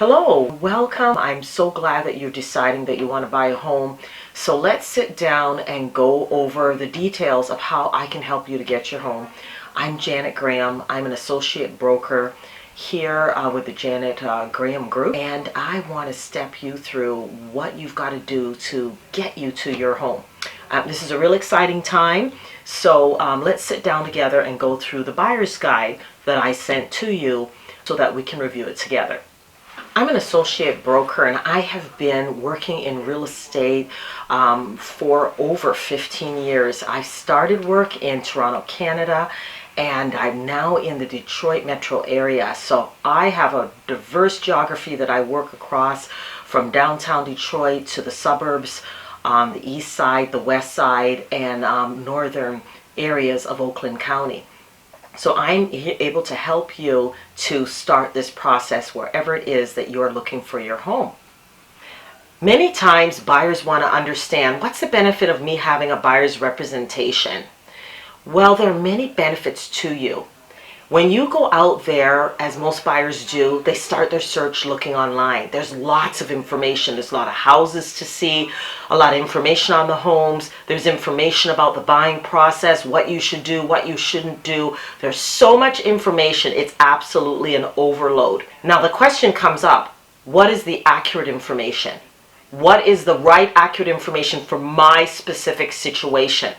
Hello, welcome. I'm so glad that you're deciding that you want to buy a home. So let's sit down and go over the details of how I can help you to get your home. I'm Janet Graham. I'm an associate broker here with the Janet Graham Group, and I want to step you through what you've got to do to get you to your home. This is a real exciting time, so let's sit down together and go through the buyer's guide that I sent to you so that we can review it together. I'm an associate broker, and I have been working in real estate for over 15 years. I started work in Toronto, Canada, and I'm now in the Detroit metro area. So I have a diverse geography that I work across, from downtown Detroit to the suburbs on the east side, the west side, and northern areas of Oakland County. So I'm able to help you to start this process wherever it is that you're looking for your home. Many times buyers want to understand, what's the benefit of me having a buyer's representation? Well, there are many benefits to you. When you go out there, as most buyers do, they start their search looking online. There's lots of information. There's a lot of houses to see, a lot of information on the homes. There's information about the buying process, what you should do, what you shouldn't do. There's so much information, it's absolutely an overload. Now the question comes up, what is the accurate information? What is the right accurate information for my specific situation?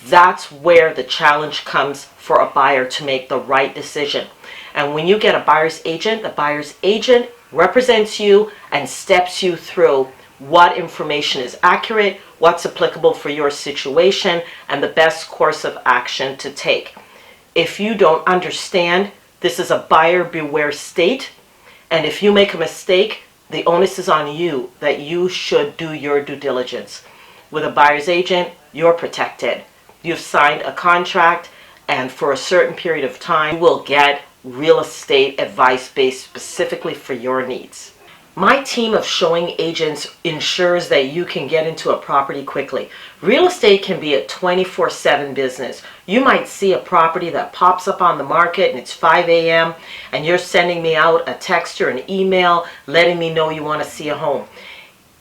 That's where the challenge comes for a buyer to make the right decision. And when you get a buyer's agent, the buyer's agent represents you and steps you through what information is accurate, what's applicable for your situation, and the best course of action to take. If you don't understand, this is a buyer beware state, and if you make a mistake, the onus is on you that you should do your due diligence. With a buyer's agent, you're protected. You've signed a contract, and for a certain period of time, you will get real estate advice based specifically for your needs. My team of showing agents ensures that you can get into a property quickly. Real estate can be a 24/7 business. You might see a property that pops up on the market and it's 5 a.m. and you're sending me out a text or an email letting me know you want to see a home.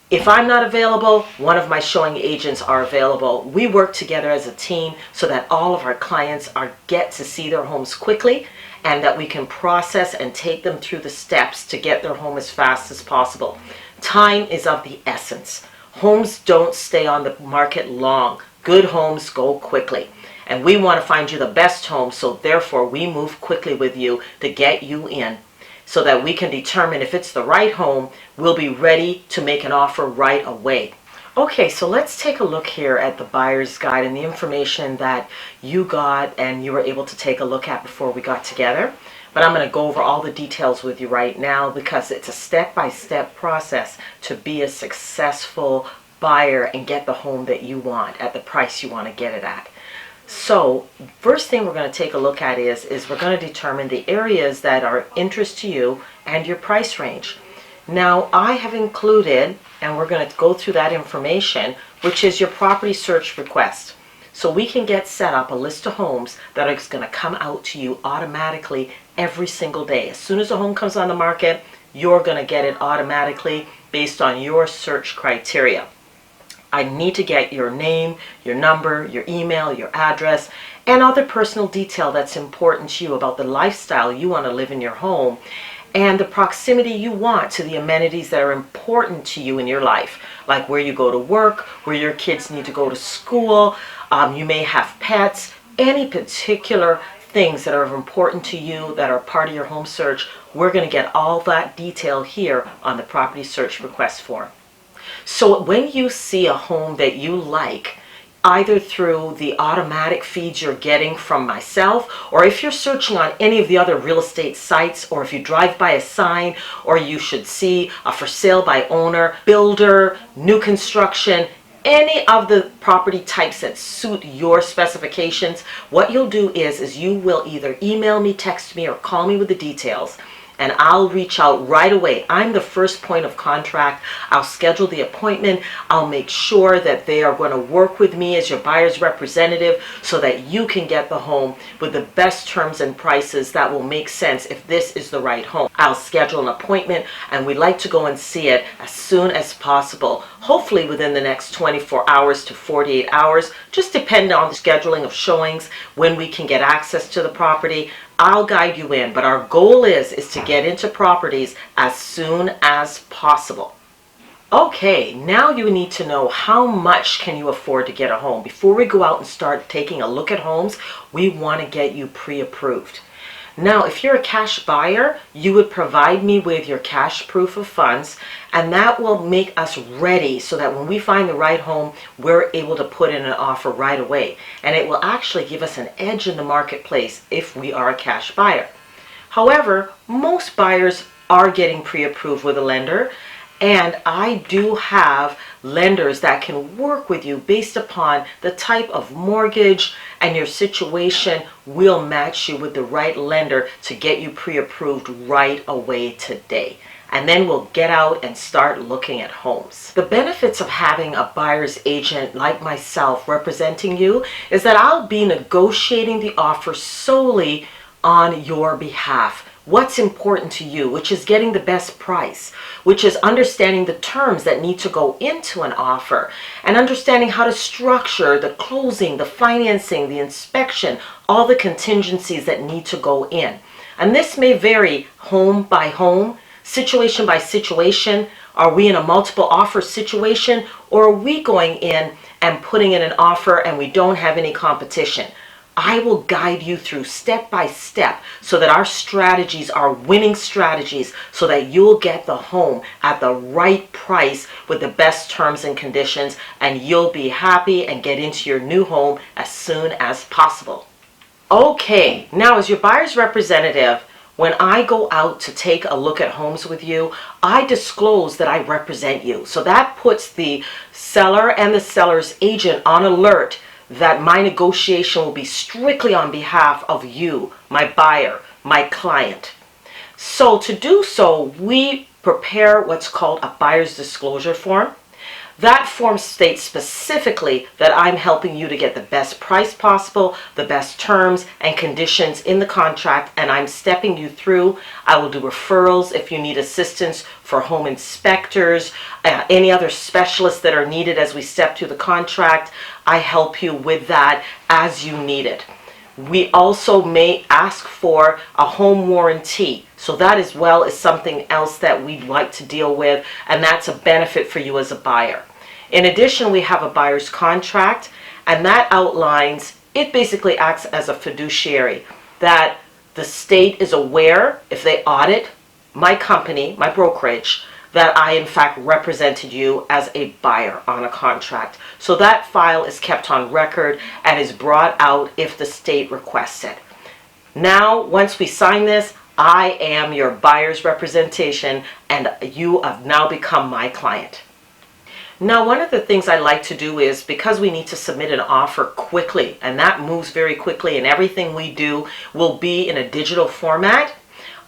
If I'm not available, one of my showing agents are available. We work together as a team so that all of our clients get to see their homes quickly, and that we can process and take them through the steps to get their home as fast as possible. Time is of the essence. Homes don't stay on the market long. Good homes go quickly. And we want to find you the best home, so therefore we move quickly with you to get you in, so that we can determine if it's the right home. We'll be ready to make an offer right away. Okay, so let's take a look here at the buyer's guide and the information that you got and you were able to take a look at before we got together. But I'm going to go over all the details with you right now, because it's a step-by-step process to be a successful buyer and get the home that you want at the price you want to get it at. So first thing we're going to take a look at is we're going to determine the areas that are of interest to you and your price range. Now I have included, and we're going to go through that information, which is your property search request. So we can get set up a list of homes that are going to come out to you automatically every single day. As soon as a home comes on the market, you're going to get it automatically based on your search criteria. I need to get your name, your number, your email, your address, and other personal detail that's important to you about the lifestyle you want to live in your home, and the proximity you want to the amenities that are important to you in your life, like where you go to work, where your kids need to go to school, you may have pets, any particular things that are important to you that are part of your home search. We're going to get all that detail here on the property search request form. So when you see a home that you like, either through the automatic feeds you're getting from myself, or if you're searching on any of the other real estate sites, or if you drive by a sign, or you should see a for sale by owner, builder, new construction, any of the property types that suit your specifications, what you'll do is you will either email me, text me, or call me with the details. and I'll reach out right away. I'm the first point of contact. I'll schedule the appointment. I'll make sure that they are going to work with me as your buyer's representative so that you can get the home with the best terms and prices that will make sense if this is the right home. I'll schedule an appointment, and we'd like to go and see it as soon as possible, hopefully within the next 24 hours to 48 hours, just depending on the scheduling of showings, when we can get access to the property. I'll guide you in, but our goal is to get into properties as soon as possible. Okay, now you need to know how much can you afford to get a home. Before we go out and start taking a look at homes, we want to get you pre-approved. Now, if you're a cash buyer, you would provide me with your cash proof of funds, and that will make us ready so that when we find the right home, we're able to put in an offer right away. And it will actually give us an edge in the marketplace if we are a cash buyer. However, most buyers are getting pre-approved with a lender, and I do have lenders that can work with you based upon the type of mortgage and your situation. We'll match you with the right lender to get you pre-approved right away today. And then we'll get out and start looking at homes. The benefits of having a buyer's agent like myself representing you is that I'll be negotiating the offer solely on your behalf. What's important to you, which is getting the best price, which is understanding the terms that need to go into an offer, and understanding how to structure the closing, the financing, the inspection, all the contingencies that need to go in. And this may vary home by home, situation by situation. Are we in a multiple offer situation, or are we going in and putting in an offer and we don't have any competition? I will guide you through step by step so that our strategies are winning strategies so that you'll get the home at the right price with the best terms and conditions, and you'll be happy and get into your new home as soon as possible. Okay, now as your buyer's representative, when I go out to take a look at homes with you, I disclose that I represent you. So that puts the seller and the seller's agent on alert that my negotiation will be strictly on behalf of you, my buyer, my client. So to do so, we prepare what's called a buyer's disclosure form. That form states specifically that I'm helping you to get the best price possible, the best terms and conditions in the contract, and I'm stepping you through. I will do referrals if you need assistance for home inspectors, any other specialists that are needed as we step through the contract. I help you with that as you need it. We also may ask for a home warranty. So that as well is something else that we'd like to deal with, and that's a benefit for you as a buyer. In addition, we have a buyer's contract, and that outlines, it basically acts as a fiduciary, that the state is aware if they audit my company, my brokerage, that I in fact represented you as a buyer on a contract. So that file is kept on record and is brought out if the state requests it. Now, once we sign this, I am your buyer's representation, and you have now become my client. Now, one of the things I like to do is, because we need to submit an offer quickly, and that moves very quickly, and everything we do will be in a digital format,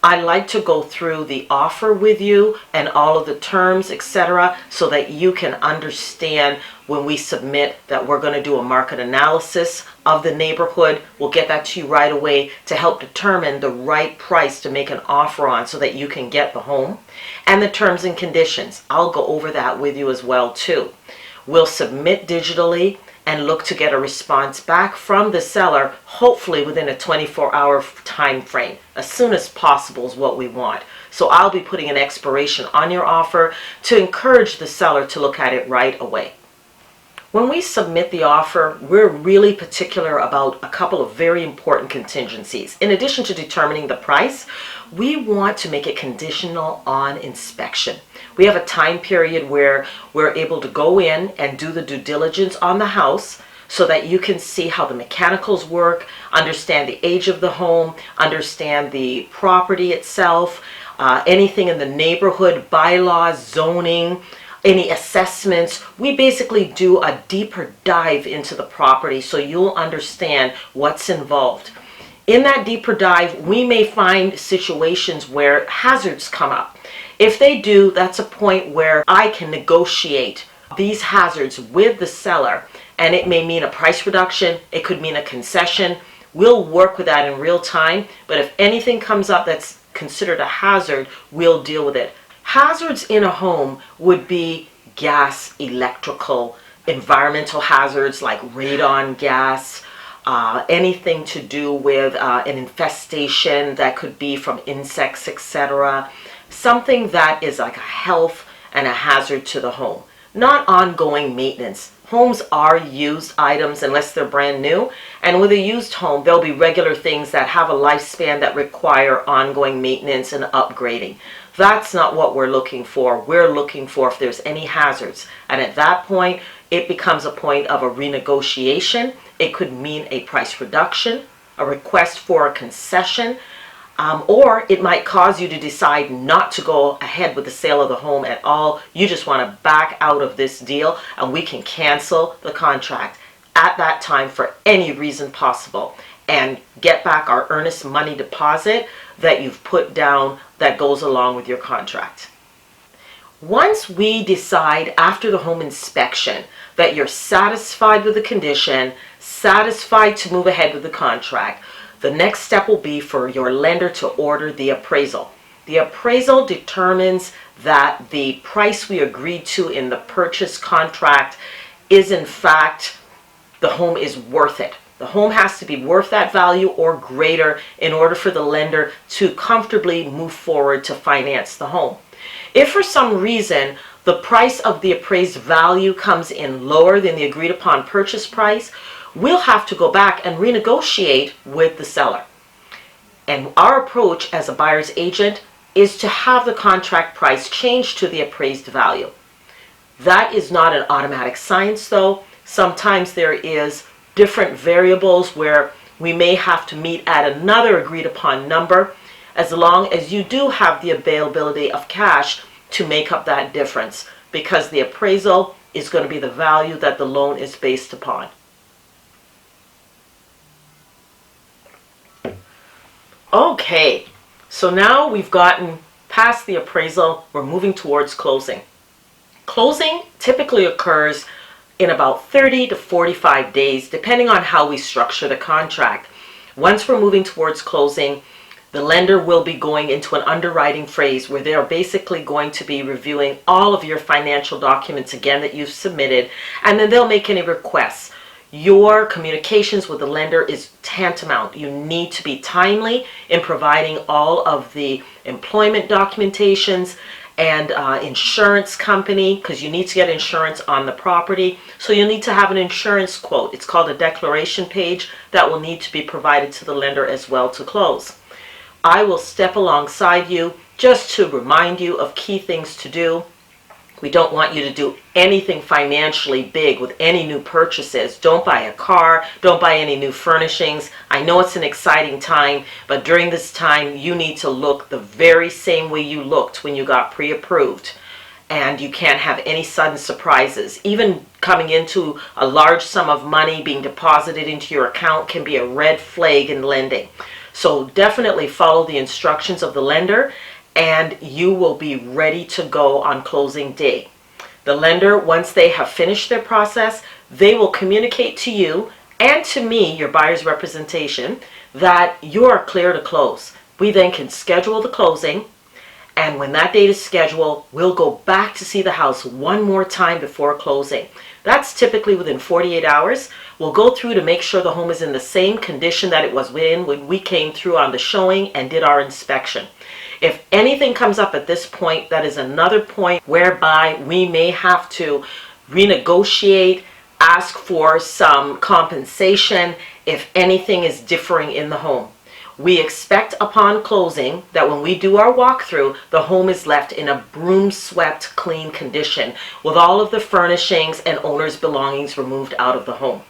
I like to go through the offer with you and all of the terms, etc., so that you can understand when we submit that we're going to do a market analysis of the neighborhood. We'll get that to you right away to help determine the right price to make an offer on so that you can get the home. And the terms and conditions, I'll go over that with you as well too. We'll submit digitally and look to get a response back from the seller, hopefully within a 24-hour time frame. As soon as possible is what we want. So I'll be putting an expiration on your offer to encourage the seller to look at it right away. When we submit the offer, we're really particular about a couple of very important contingencies. In addition to determining the price, we want to make it conditional on inspection. We have a time period where we're able to go in and do the due diligence on the house so that you can see how the mechanicals work, understand the age of the home, understand the property itself, anything in the neighborhood, bylaws, zoning, any assessments. We basically do a deeper dive into the property so you'll understand what's involved. In that deeper dive, we may find situations where hazards come up. If they do, that's a point where I can negotiate these hazards with the seller, and it may mean a price reduction, it could mean a concession. We'll work with that in real time, but if anything comes up that's considered a hazard, we'll deal with it. Hazards in a home would be gas, electrical, environmental hazards like radon gas, anything to do with an infestation that could be from insects, etc. Something that is like a health and a hazard to the home, not ongoing maintenance. Homes are used items unless they're brand new, and with a used home there'll be regular things that have a lifespan that require ongoing maintenance and upgrading. That's not what we're looking for. We're looking for if there's any hazards, and at that point it becomes a point of a renegotiation. It could mean a price reduction, a request for a concession, or it might cause you to decide not to go ahead with the sale of the home at all. You just want to back out of this deal, and we can cancel the contract at that time for any reason possible and get back our earnest money deposit that you've put down that goes along with your contract. Once we decide after the home inspection that you're satisfied with the condition, satisfied to move ahead with the contract, the next step will be for your lender to order the appraisal. The appraisal determines that the price we agreed to in the purchase contract is in fact, the home is worth it. The home has to be worth that value or greater in order for the lender to comfortably move forward to finance the home. If for some reason the price of the appraised value comes in lower than the agreed upon purchase price, we'll have to go back and renegotiate with the seller. And our approach as a buyer's agent is to have the contract price changed to the appraised value. That is not an automatic science though. Sometimes there is different variables where we may have to meet at another agreed upon number, as long as you do have the availability of cash to make up that difference, because the appraisal is going to be the value that the loan is based upon. Okay, so now we've gotten past the appraisal, we're moving towards closing. Closing typically occurs in about 30 to 45 days, depending on how we structure the contract. Once we're moving towards closing, the lender will be going into an underwriting phase where they're basically going to be reviewing all of your financial documents again that you've submitted, and then they'll make any requests. Your communications with the lender is tantamount. You need to be timely in providing all of the employment documentations and insurance company, because you need to get insurance on the property. So you'll need to have an insurance quote. It's called a declaration page that will need to be provided to the lender as well to close. I will step alongside you just to remind you of key things to do. We don't want you to do anything financially big with any new purchases. Don't buy a car, don't buy any new furnishings. I know it's an exciting time, but during this time you need to look the very same way you looked when you got pre-approved. And you can't have any sudden surprises. Even coming into a large sum of money being deposited into your account can be a red flag in lending. So definitely follow the instructions of the lender, and you will be ready to go on closing day. The lender, once they have finished their process, they will communicate to you and to me, your buyer's representation, that you are clear to close. We then can schedule the closing, and when that date is scheduled, we'll go back to see the house one more time before closing. That's typically within 48 hours. We'll go through to make sure the home is in the same condition that it was in when we came through on the showing and did our inspection. If anything comes up at this point, that is another point whereby we may have to renegotiate, ask for some compensation if anything is differing in the home. We expect upon closing that when we do our walkthrough, the home is left in a broom swept clean condition with all of the furnishings and owner's belongings removed out of the home.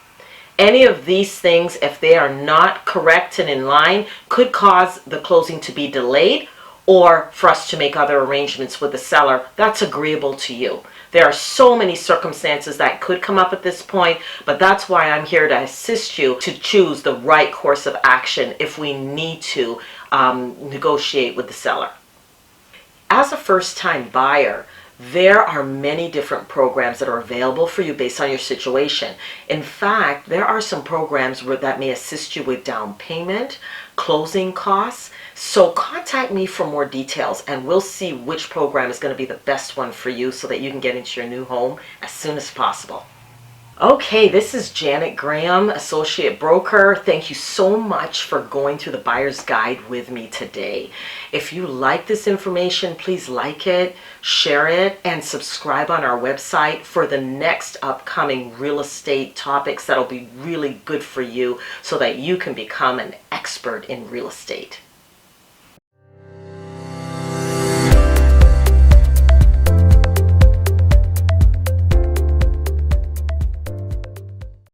Any of these things, if they are not correct and in line, could cause the closing to be delayed or for us to make other arrangements with the seller that's agreeable to you. There are so many circumstances that could come up at this point, but that's why I'm here to assist you to choose the right course of action if we need to negotiate with the seller. As a first-time buyer, there are many different programs that are available for you based on your situation. In fact, there are some programs that may assist you with down payment, closing costs. So contact me for more details and we'll see which program is going to be the best one for you so that you can get into your new home as soon as possible. Okay, this is Janet Graham, Associate Broker. Thank you so much for going through the Buyer's Guide with me today. If you like this information, please like it, share it, and subscribe on our website for the next upcoming real estate topics that'll be really good for you so that you can become an expert in real estate.